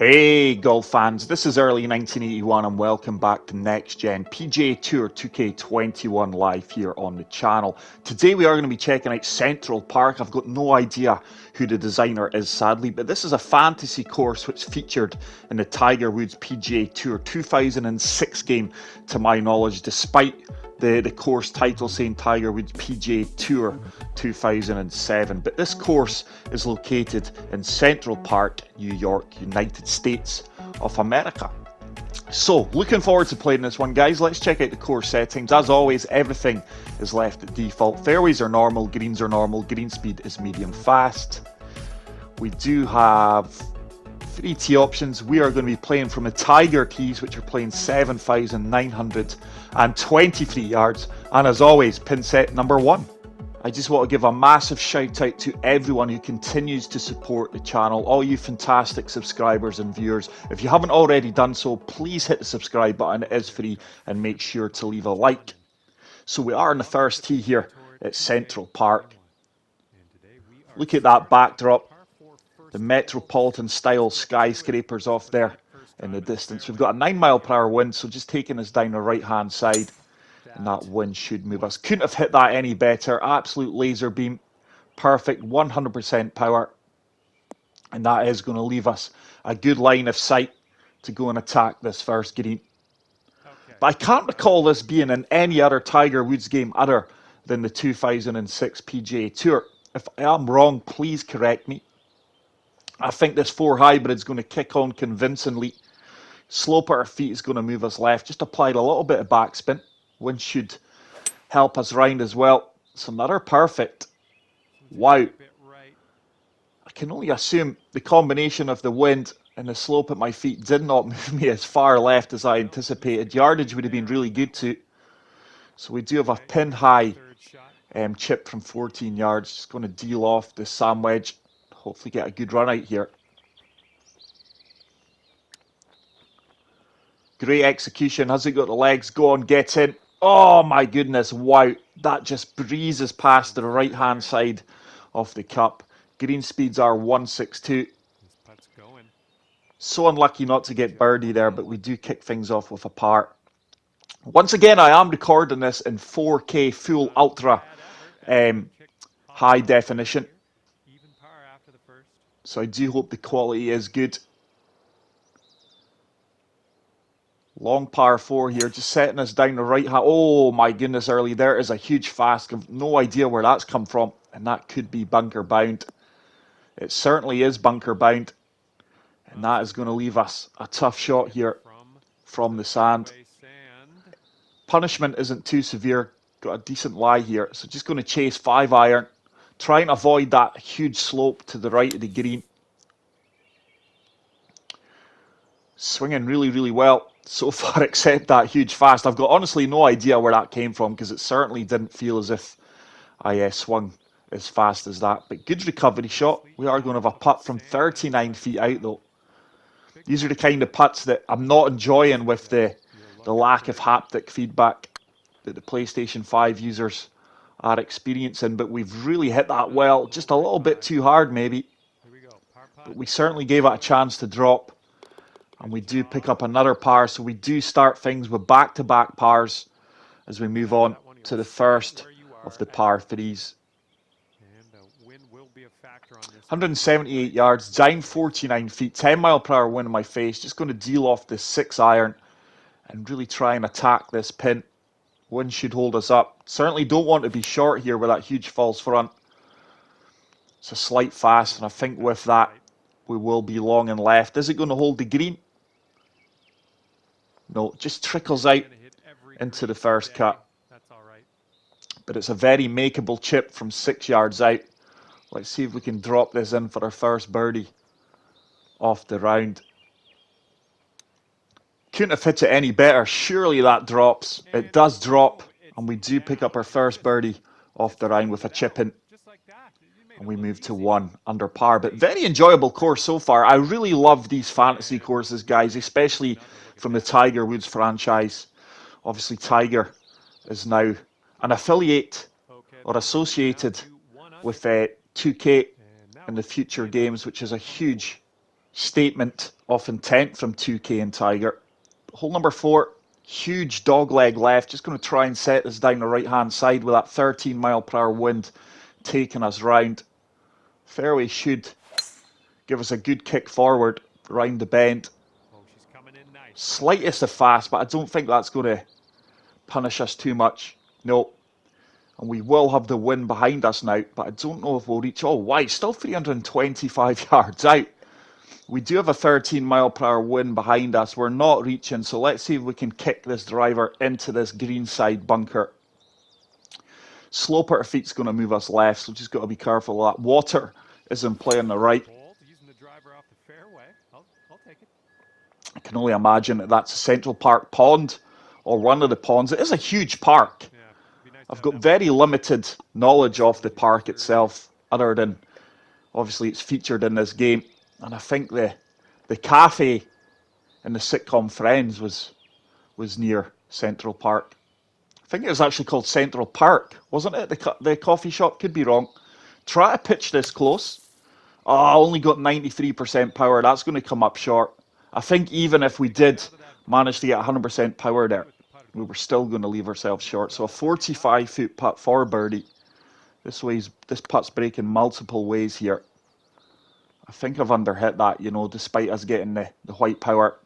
Hey golf fans, this is early 1981 and welcome back to Next Gen PGA Tour 2K21 live here on the channel. Today we are going to be checking out Central Park. I've got no idea who the designer is sadly, but this is a fantasy course which featured in the Tiger Woods PGA Tour 2006 game to my knowledge, despite the course title saying Tiger Woods PGA Tour 2007. But this course is located in Central Park, New York, United States of America. So, looking forward to playing this one, guys. Let's check out the course settings. As always, everything is left at default. Fairways are normal, greens are normal, green speed is medium fast. We do have 3 tee options. We are going to be playing from the Tiger tees, which are playing 7,923 yards. And as always, pin set number 1. I just want to give a massive shout out to everyone who continues to support the channel, all you fantastic subscribers and viewers. If you haven't already done so, please hit the subscribe button. It is free, and make sure to leave a like. So we are on the first tee here at Central Park. Look at that backdrop. The metropolitan style skyscrapers off there in the distance. We've got a 9-mile-per-hour wind, so just taking us down the right hand side, and that wind should move us. Couldn't have hit that any better. Absolute laser beam, perfect, 100% power, and that is going to leave us a good line of sight to go and attack this first green. But I can't recall this being in any other Tiger Woods game other than the 2006 PGA Tour. If I am wrong, please correct me. I think this 4 hybrid is going to kick on convincingly. Slope at our feet is going to move us left. Just applied a little bit of backspin. Wind should help us round as well. It's another perfect. Wow. I can only assume the combination of the wind and the slope at my feet did not move me as far left as I anticipated. Yardage would have been really good too. So we do have a pin high chip from 14 yards. Just going to deal off the sand wedge. Hopefully get a good run out here. Great execution. Has it got the legs? Go on, get in. Oh my goodness, wow. That just breezes past the right hand side of the cup. Green speeds are 162. So unlucky not to get birdie there, but we do kick things off with a par. Once again, I am recording this in 4K full ultra high definition. So I do hope the quality is good. Long par 4 here, just setting us down the right hand. Oh my goodness, early there is a huge fast. I've no idea where that's come from, and that could be bunker bound. It certainly is bunker bound, and that is going to leave us a tough shot here from the sand. Punishment isn't too severe. Got a decent lie here, so just going to chase 5 iron. Try and avoid that huge slope to the right of the green. Swinging really, really well so far, except that huge fast. I've got honestly no idea where that came from, because it certainly didn't feel as if I swung as fast as that. But good recovery shot. We are going to have a putt from 39 feet out though. These are the kind of putts that I'm not enjoying with the lack of haptic feedback that the PlayStation 5 users are experiencing, but we've really hit that well. Just a little bit too hard maybe, but we certainly gave it a chance to drop, and we do pick up another par. So we do start things with back-to-back pars as we move on to the first of the par 3s. 178 yards, down 49 feet, 10-mile-per-hour wind in my face. Just going to deal off this 6 iron and really try and attack this pin. Wind should hold us up. Certainly don't want to be short here with that huge false front. It's a slight fast, and I think with that we will be long and left. Is it going to hold the green? No, it just trickles out into the first cut. But it's a very makeable chip from 6 yards out. Let's see if we can drop this in for our first birdie off the round. Couldn't have hit it any better. Surely that drops. It does drop, and we do pick up our first birdie off the round with a chip in, and we move to 1 under par. But very enjoyable course so far. I really love these fantasy courses, guys, especially from the Tiger Woods franchise. Obviously Tiger is now an affiliate or associated with 2K in the future games, which is a huge statement of intent from 2K and Tiger. Hole number 4, huge dogleg left. Just going to try and set this down the right-hand side with that 13 mile per hour wind taking us round. Fairway should give us a good kick forward round the bend. Slightest of fast, but I don't think that's going to punish us too much. No. And we will have the wind behind us now, but I don't know if we'll reach. Oh, why? Still 325 yards out. We do have a 13 mile per hour wind behind us. We're not reaching, so let's see if we can kick this driver into this greenside bunker. Slope at our feet's going to move us left, so just got to be careful of that. Water is in play on the right. I can only imagine that that's a Central Park pond or one of the ponds. It is a huge park. I've got very limited knowledge of the park itself, other than obviously it's featured in this game. And I think the cafe in the sitcom Friends was near Central Park. I think it was actually called Central Park, wasn't it? The coffee shop, could be wrong. Try to pitch this close. Oh, I only got 93% power. That's going to come up short. I think even if we did manage to get 100% power there, we were still going to leave ourselves short. So a 45-foot putt for birdie. This putt's breaking multiple ways here. I think I've underhit that, you know, despite us getting the white power.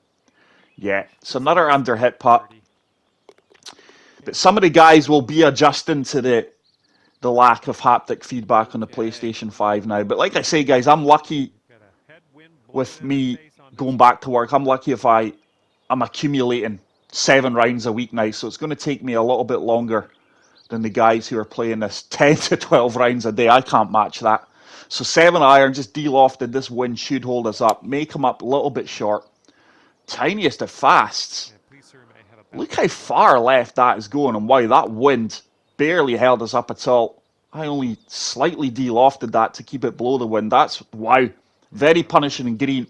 Yeah, it's another underhit putt. But some of the guys will be adjusting to the lack of haptic feedback on the PlayStation 5 now. But like I say, guys, I'm lucky with me going back to work. I'm lucky if I'm accumulating 7 rounds a week now. So it's going to take me a little bit longer than the guys who are playing this 10 to 12 rounds a day. I can't match that. So 7 iron, just de-lofted. This wind should hold us up. May come up a little bit short. Tiniest of fasts. Look how far left that is going, and wow, that wind barely held us up at all. I only slightly de-lofted that to keep it below the wind. That's, wow, very punishing and green,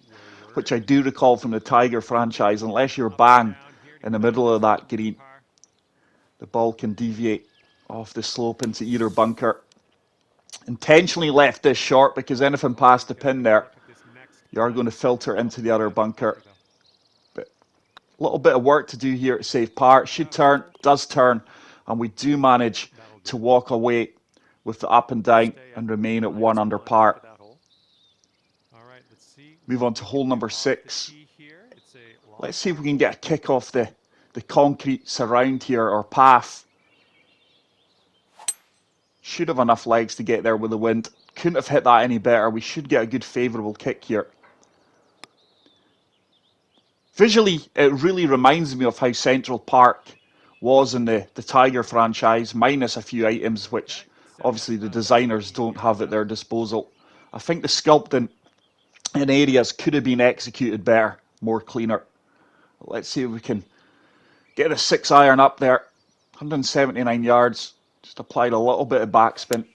which I do recall from the Tiger franchise. Unless you're bang in the middle of that green, the ball can deviate off the slope into either bunker. Intentionally left this short because anything past the pin there, you are going to filter into the other bunker. But a little bit of work to do here to save par. Should turn, does turn, and we do manage to walk away with the up and down and remain at 1 under par. Move on to hole number 6. Let's see if we can get a kick off the concrete surround here, or path. Should have enough legs to get there with the wind. Couldn't have hit that any better. We should get a good favourable kick here. Visually, it really reminds me of how Central Park was in the Tiger franchise, minus a few items which obviously the designers don't have at their disposal. I think the sculpting in areas could have been executed better, more cleaner. Let's see if we can get a 6 iron up there. 179 yards. Just applied a little bit of backspin.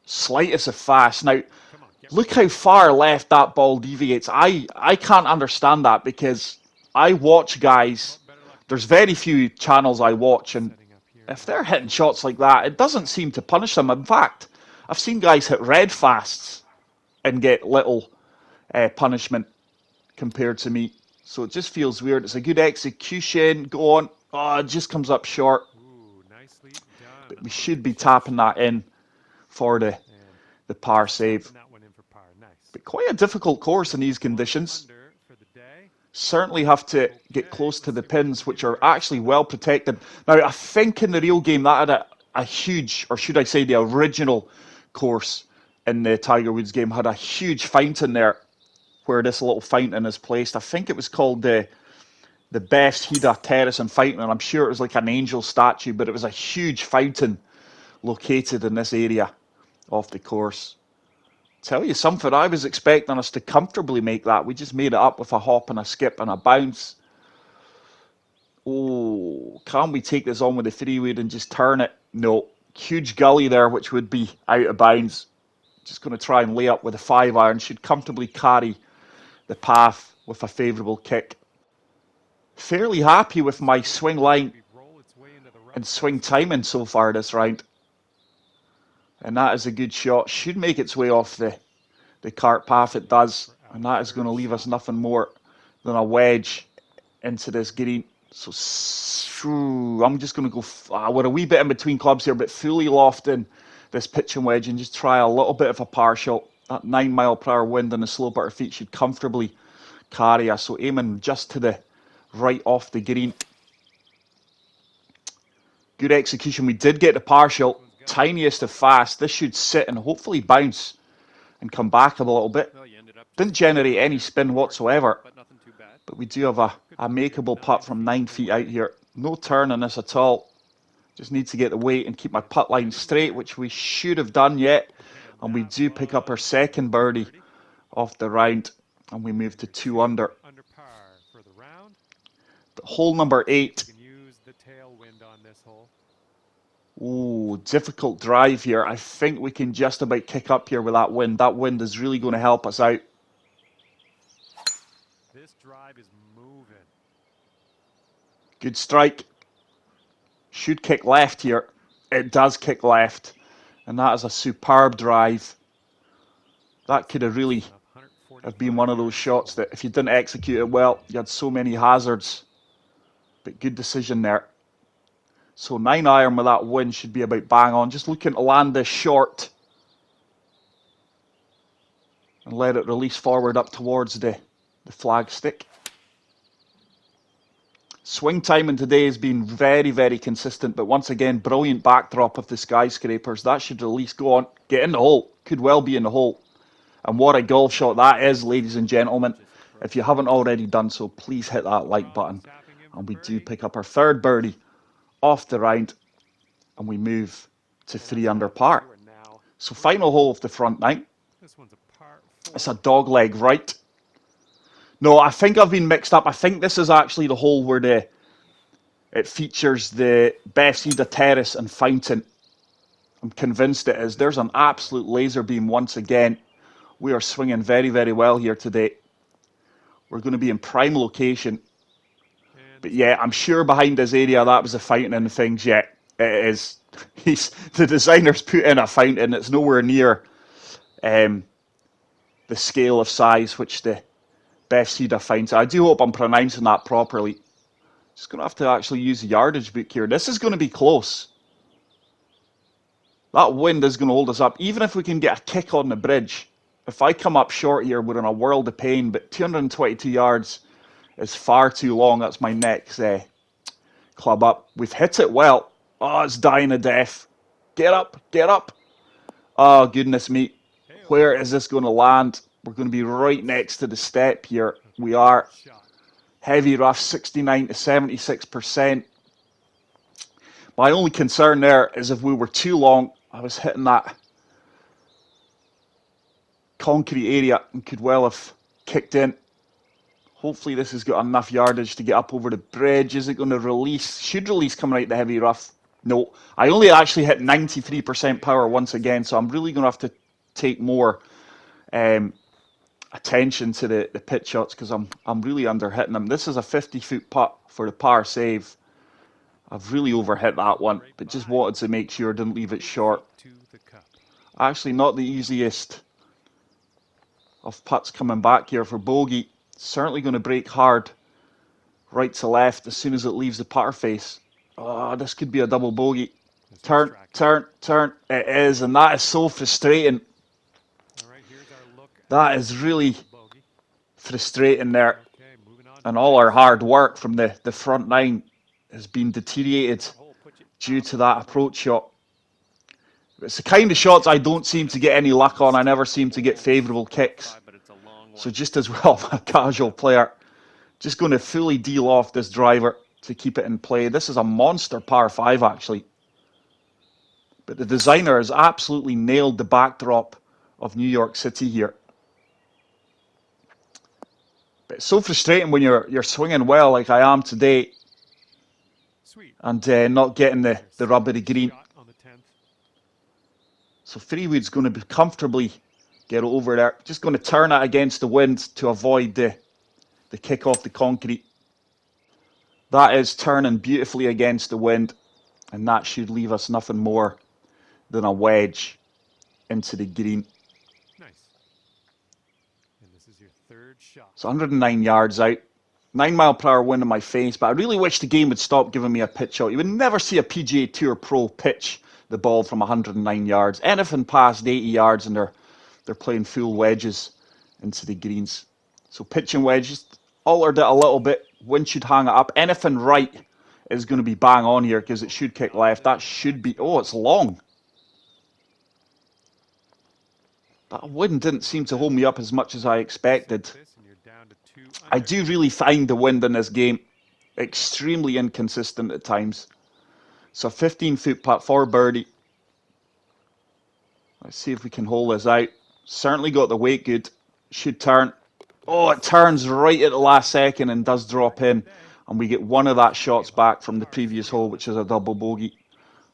Slightest of fast. Now, look how far left that ball deviates. I can't understand that, because I watch guys. There's very few channels I watch, and if they're hitting shots like that, it doesn't seem to punish them. In fact, I've seen guys hit red fasts and get little punishment compared to me. So it just feels weird. It's a good execution. Go on. Oh, it just comes up short. But we should be tapping that in for the par save. But quite a difficult course in these conditions. Certainly have to get close to the pins, which are actually well protected. Now, I think in the real game that had a huge, or should I say the original course in the Tiger Woods game, had a huge fountain there where this little fountain is placed. I think it was called the Best Hida Terrace and Fountain, and I'm sure it was like an angel statue, but it was a huge fountain located in this area of the course. Tell you something, I was expecting us to comfortably make that. We just made it up with a hop and a skip and a bounce. Oh, can we take this on with the 3-wood and just turn it? No. Huge gully there, which would be out of bounds. Just going to try and lay up with a 5 iron. Should comfortably carry the path with a favourable kick. Fairly happy with my swing line and swing timing so far this round. And that is a good shot. Should make its way off the cart path. It does. And that is going to leave us nothing more than a wedge into this green. So I'm just going to go, we're a wee bit in between clubs here, but fully lofting this pitching wedge and just try a little bit of a par shot. That 9 mile per hour wind on the slope at our feet should comfortably carry us. So aiming just to the right off the green. Good execution. We did get the par shot, tiniest of fast. This should sit and hopefully bounce and come back a little bit. Didn't generate any spin whatsoever, but we do have a makeable putt from 9 feet out here. No turn on this at all. Just need to get the weight and keep my putt line straight, which we should have done yet. And we do pick up our second birdie off the round, and we move to 2 under. But hole number 8. Oh, difficult drive here. I think we can just about kick up here with that wind. That wind is really going to help us out. This drive is moving. Good strike. Should kick left here. It does kick left. And that is a superb drive. That could have really have been one of those shots that if you didn't execute it well, you had so many hazards. But good decision there. So 9 iron with that wind should be about bang on. Just looking to land this short and let it release forward up towards the flag stick. Swing timing today has been very, very consistent, but once again, brilliant backdrop of the skyscrapers. That should at least go on, get in the hole. Could well be in the hole. And what a golf shot that is, ladies and gentlemen. If you haven't already done so, please hit that like button. And we do pick up our third birdie off the round, and we move to 3 under par. So final hole of the front 9. It's a dog leg right. No, I think I've been mixed up. I think this is actually the hole where it features the Bethesda Terrace and Fountain. I'm convinced it is. There's an absolute laser beam once again. We are swinging very, very well here today. We're going to be in prime location. But yeah, I'm sure behind this area that was a fountain and things. Yeah, it is. The designer's put in a fountain. It's nowhere near the scale of size which the Bethesda fountain. I do hope I'm pronouncing that properly. Just going to have to actually use the yardage book here. This is going to be close. That wind is going to hold us up. Even if we can get a kick on the bridge. If I come up short here, we're in a world of pain. But 222 yards is far too long. That's my next club up. We've hit it well. Oh, it's dying a death. Get up, get up. Oh, goodness me. Where is this going to land? We're going to be right next to the step here. We are. Heavy rough, 69 to 76%. My only concern there is if we were too long, I was hitting that concrete area and could well have kicked in. Hopefully this has got enough yardage to get up over the bridge. Is it going to release? Should release coming out the heavy rough. No, I only actually hit 93% power once again, so I'm really going to have to take more attention to the pitch shots because I'm really under hitting them. This is a 50-foot putt for the par save. I've really overhit that one, but just wanted to make sure I didn't leave it short. Actually, not the easiest of putts coming back here for bogey. Certainly going to break hard right to left as soon as it leaves the putter face. Oh, this could be a double bogey. Turn, turn, turn. It is, and that is so frustrating. That is really frustrating there. And all our hard work from the front 9 has been deteriorated due to that approach shot. It's the kind of shots I don't seem to get any luck on. I never seem to get favourable kicks. So just as well, a casual player, just going to fully deal off this driver to keep it in play. This is a monster par 5 actually. But the designer has absolutely nailed the backdrop of New York City here. But it's so frustrating when you're swinging well like I am today and not getting the rub of the green. So 3 wood's going to be comfortably get over there. Just going to turn it against the wind to avoid the kick off the concrete. That is turning beautifully against the wind, and that should leave us nothing more than a wedge into the green. Nice. And this is your third shot. So 109 yards out. 9-mile-per-hour wind in my face, but I really wish the game would stop giving me a pitch out. You would never see a PGA Tour pro pitch the ball from 109 yards. Anything past 80 yards, and they're playing full wedges into the greens. So pitching wedges, altered it a little bit. Wind should hang it up. Anything right is going to be bang on here because it should kick left. That should be... Oh, it's long. That wind didn't seem to hold me up as much as I expected. I do really find the wind in this game extremely inconsistent at times. So 15-foot putt for birdie. Let's see if we can hold this out. Certainly got the weight good. Should turn. Oh, it turns right at the last second and does drop in. And we get one of that shots back from the previous hole, which is a double bogey.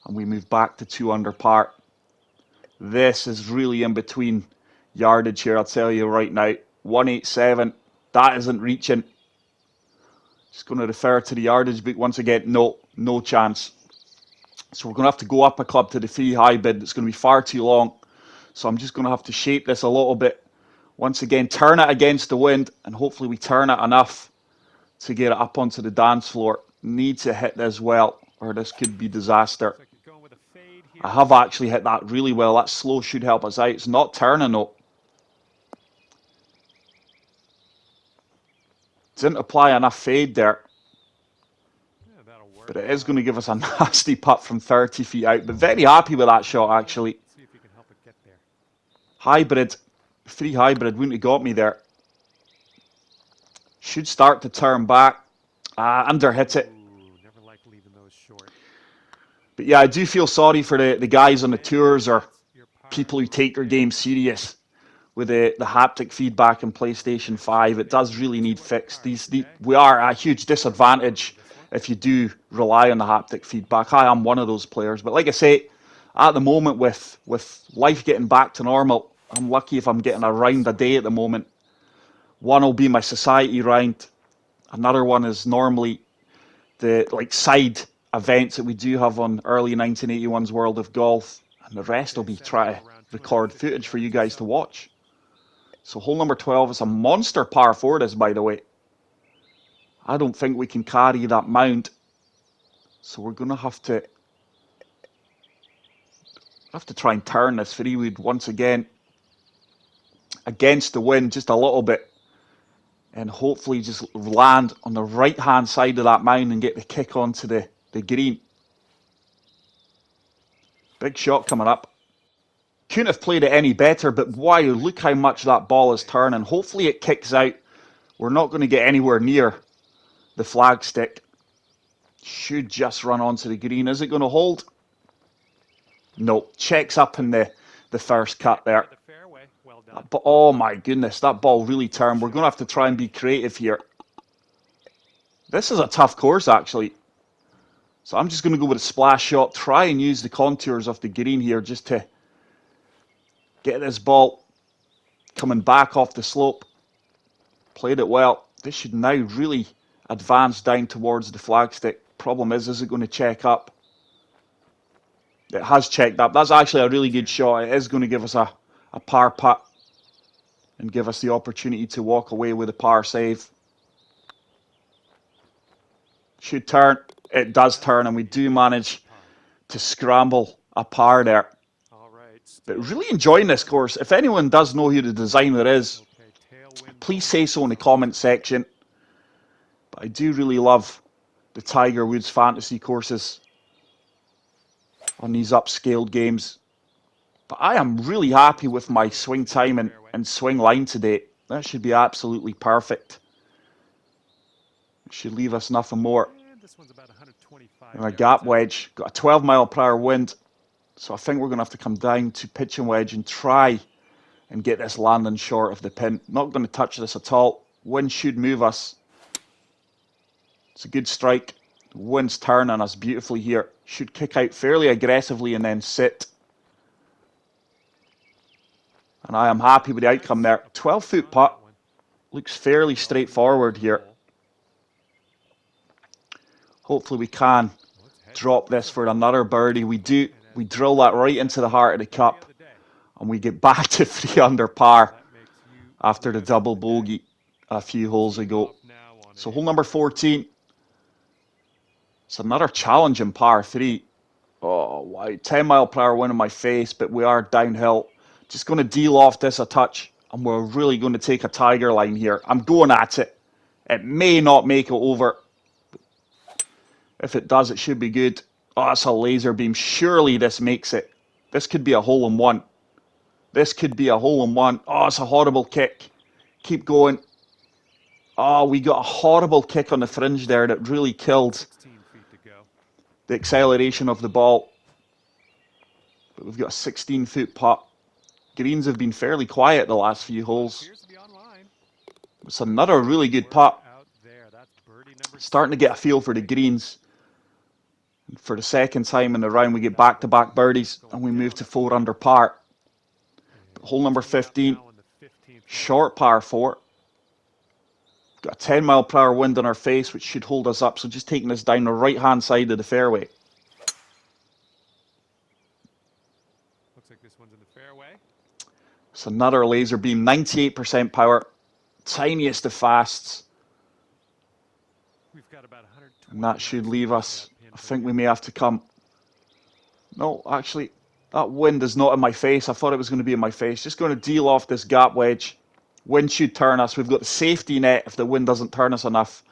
And we move back to 2 under par. This is really in between yardage here, I'll tell you right now. 187. That isn't reaching. Just going to refer to the yardage book once again. No chance. So we're going to have to go up a club to the free high bid. It's going to be far too long. So I'm just going to have to shape this a little bit. Once again, turn it against the wind, and hopefully we turn it enough to get it up onto the dance floor. Need to hit this well, or this could be disaster. I have actually hit that really well. That slow should help us out. It's not turning though. Didn't apply enough fade there. But it is going to give us a nasty putt from 30 feet out. But very happy with that shot, actually. Hybrid. Free hybrid wouldn't have got me there. Should start to turn back. Underhit it. But yeah, I do feel sorry for the guys on the tours or people who take their game serious with the haptic feedback in PlayStation 5. It does really need fixed. We are at a huge disadvantage if you do rely on the haptic feedback. I am one of those players. But like I say, at the moment with life getting back to normal, I'm lucky if I'm getting a round a day at the moment. One will be my society round. Another one is normally the side events that we do have on early 1981's World of Golf. And the rest will be trying to record footage for you guys to watch. So hole number 12 is a monster par 4 this, by the way. I don't think we can carry that mound. So we're going to have to try and turn this 3-wood once again against the wind just a little bit. And hopefully just land on the right-hand side of that mound and get the kick onto the green. Big shot coming up. Couldn't have played it any better, but wow, look how much that ball is turning. Hopefully it kicks out. We're not going to get anywhere near the flagstick. Should just run onto the green. Is it going to hold? No. Checks up in the first cut there. But oh my goodness, that ball really turned. We're going to have to try and be creative here. This is a tough course, actually. So I'm just going to go with a splash shot. Try and use the contours of the green here just to get this ball coming back off the slope. Played it well. This should now really advance down towards the flagstick. Problem is it going to check up? It has checked up. That's actually a really good shot. It is going to give us a par putt and give us the opportunity to walk away with a par save. Should turn. It does turn, and we do manage to scramble a par there. But really enjoying this course. If anyone does know who the designer is, please say so in the comment section. But I do really love the Tiger Woods fantasy courses on these upscaled games. But I am really happy with my swing time and swing line today. That should be absolutely perfect. It should leave us nothing more. And a gap wedge. Got a 12-mile-per-hour wind. So I think we're going to have to come down to pitching wedge and try and get this landing short of the pin. Not going to touch this at all. Wind should move us. It's a good strike. The wind's turning us beautifully here. Should kick out fairly aggressively and then sit. And I am happy with the outcome there. 12-foot putt. Looks fairly straightforward here. Hopefully we can drop this for another birdie. We do. We drill that right into the heart of the cup. And we get back to 3 under par. after the double bogey a few holes ago. So hole number 14. It's another challenging par 3. Oh, wow. 10-mile-per-hour wind in my face, but we are downhill. Just going to deal off this a touch, and we're really going to take a tiger line here. I'm going at it. It may not make it over. If it does, it should be good. Oh, it's a laser beam. Surely this makes it. This could be a hole-in-one. This could be a hole-in-one. Oh, it's a horrible kick. Keep going. Oh, we got a horrible kick on the fringe there that really killed the acceleration of the ball. But we've got a 16-foot putt. Greens have been fairly quiet the last few holes. It's another really good putt. Starting to get a feel for the greens. And for the second time in the round, we get back-to-back birdies, and we move to 4 under par. Hole number 15, short par 4. Got a 10-mile-per-hour wind in our face, which should hold us up. So just taking us down the right-hand side of the fairway. Looks like this one's in the fairway. It's another laser beam, 98% power, tiniest of fasts. We've got about 120. And that should leave us. I think we may have to come. No, actually, that wind is not in my face. I thought it was going to be in my face. Just going to deal off this gap wedge. Wind should turn us. We've got the safety net. If the wind doesn't turn us enough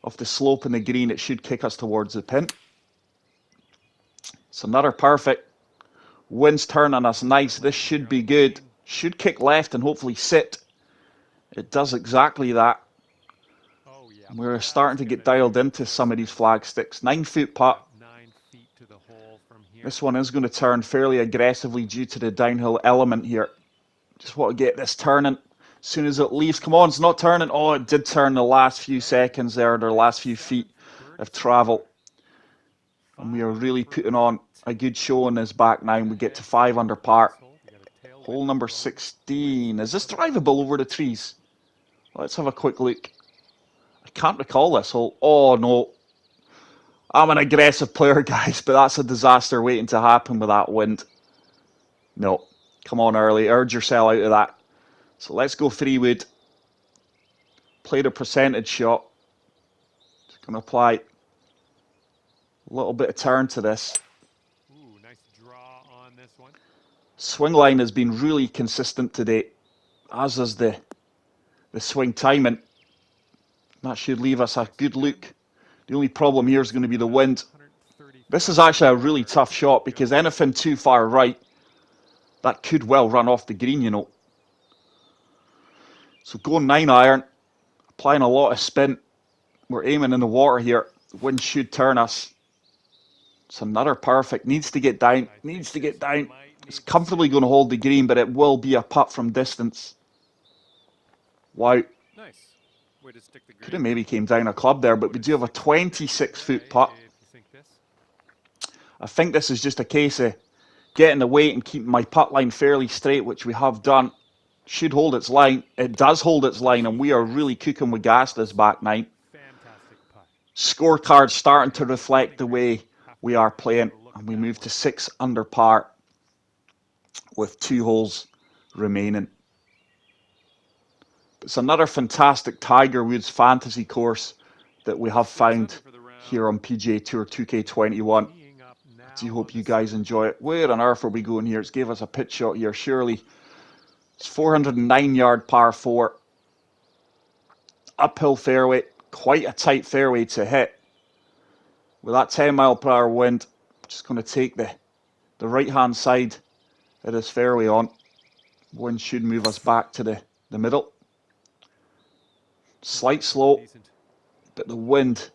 off the slope in the green, it should kick us towards the pin. It's another perfect. Wind's turning us nice. This should be good. Should kick left and hopefully sit. It does exactly that. And we're starting to get dialed into some of these flag sticks. 9-foot putt. This one is going to turn fairly aggressively due to the downhill element here. Just want to get this turning. As soon as it leaves, come on, it's not turning. Oh, it did turn the last few seconds there, the last few feet of travel. And we are really putting on a good show in this back nine. We get to 5 under par. Hole number 16. Is this drivable over the trees? Let's have a quick look. I can't recall this hole. Oh, no. I'm an aggressive player, guys, but that's a disaster waiting to happen with that wind. No. Come on, early. Urge yourself out of that. So let's go 3-wood. Play the percentage shot. Just going to apply a little bit of turn to this. Ooh, nice draw on this one. Swing line has been really consistent today, as is the swing timing. That should leave us a good look. The only problem here is going to be the wind. This is actually a really tough shot because anything too far right, that could well run off the green, you know. So going 9-iron, applying a lot of spin. We're aiming in the water here. The wind should turn us. It's another perfect. Needs to get down. Needs to get down. It's comfortably going to hold the green, but it will be a putt from distance. Wow. Nice. Way to stick the green. Could have maybe came down a club there, but we do have a 26-foot putt. I think this is just a case of getting the weight and keeping my putt line fairly straight, which we have done. Should hold its line. It does hold its line, and we are really cooking with gas this back nine. Scorecard starting to reflect the way we are playing, and we move to 6 under par with 2 holes remaining. It's another fantastic Tiger Woods fantasy course that we have found here on PGA Tour 2K21. I do hope you guys enjoy it. Where on earth are we going here? It's gave us a pitch shot here, surely. It's 409-yard par 4. Uphill fairway. Quite a tight fairway to hit. With that 10-mile-per-hour wind, just going to take the right-hand side of this fairway on. Wind should move us back to the middle. Slight slope, but the wind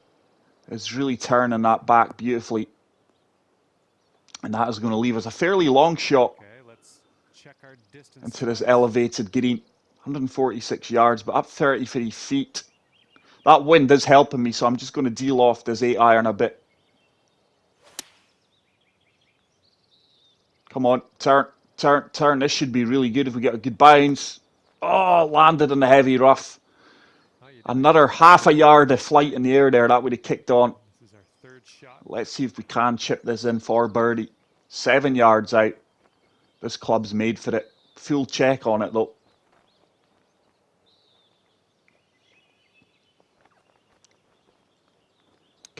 is really turning that back beautifully. And that is going to leave us a fairly long shot into this elevated green. 146 yards, but up 33 feet. That wind is helping me, so I'm just going to deal off this 8-iron a bit. Come on, turn, turn, turn. This should be really good if we get a good bounce. Oh, landed in the heavy rough. Another half a yard of flight in the air there. That would have kicked on. Let's see if we can chip this in for birdie. 7 yards out. This club's made for it. Full check on it, though.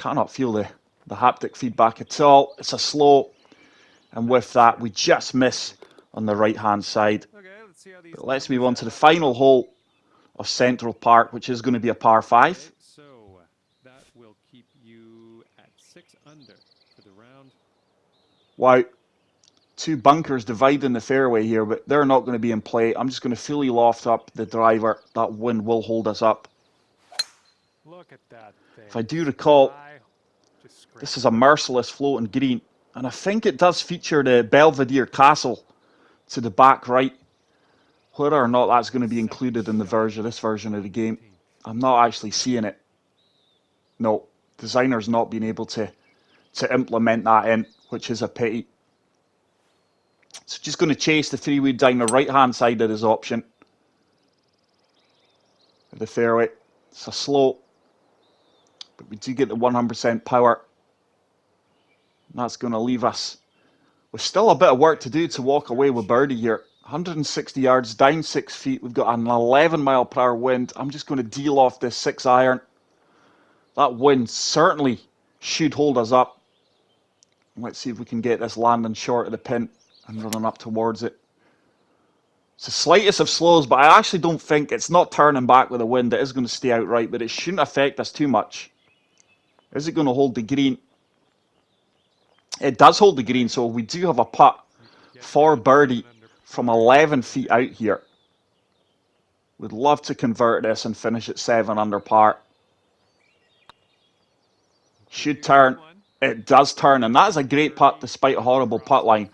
cannot feel the haptic feedback at all. It's a slow, and with that we just miss on the right hand side. Okay, let's see how these But let's move on to the final hole of Central Park, which is going to be a par 5. Okay, so that will keep you at 6 under for the round. Wow, 2 bunkers dividing the fairway here, but they're not going to be in play. I'm just going to fully loft up the driver. That wind will hold us up. Look at that thing. If I do recall, Just this is a merciless floating green, and I think it does feature the Belvedere Castle to the back right. Whether or not that's going to be included in this version of the game, I'm not actually seeing it. No, designer's not been able to implement that in, which is a pity. So just going to chase the 3-wood down the right hand side of this option of the fairway. It's a slow, but we do get the 100% power. And that's going to leave us with still a bit of work to do to walk away with birdie here. 160 yards, down 6 feet. We've got an 11-mile-per-hour wind. I'm just going to deal off this 6-iron. That wind certainly should hold us up. Let's see if we can get this landing short of the pin and running up towards it. It's the slightest of slows, but I actually don't think it's not turning back with the wind. It is going to stay outright, but it shouldn't affect us too much. Is it going to hold the green? It does hold the green, so we do have a putt for birdie from 11 feet out here. Would love to convert this and finish at 7 under par. Should turn. It does turn, and that is a great putt despite a horrible putt line.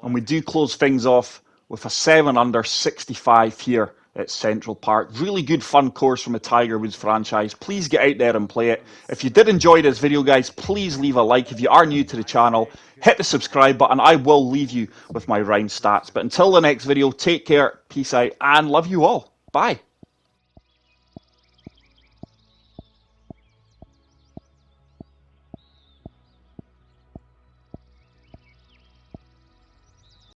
And we do close things off with a 7 under 65 here at Central Park. Really good fun course from the Tiger Woods franchise. Please get out there and play it. If you did enjoy this video, guys, please leave a like. If you are new to the channel, hit the subscribe button. I will leave you with my round stats. But until the next video, take care, peace out, and love you all. Bye.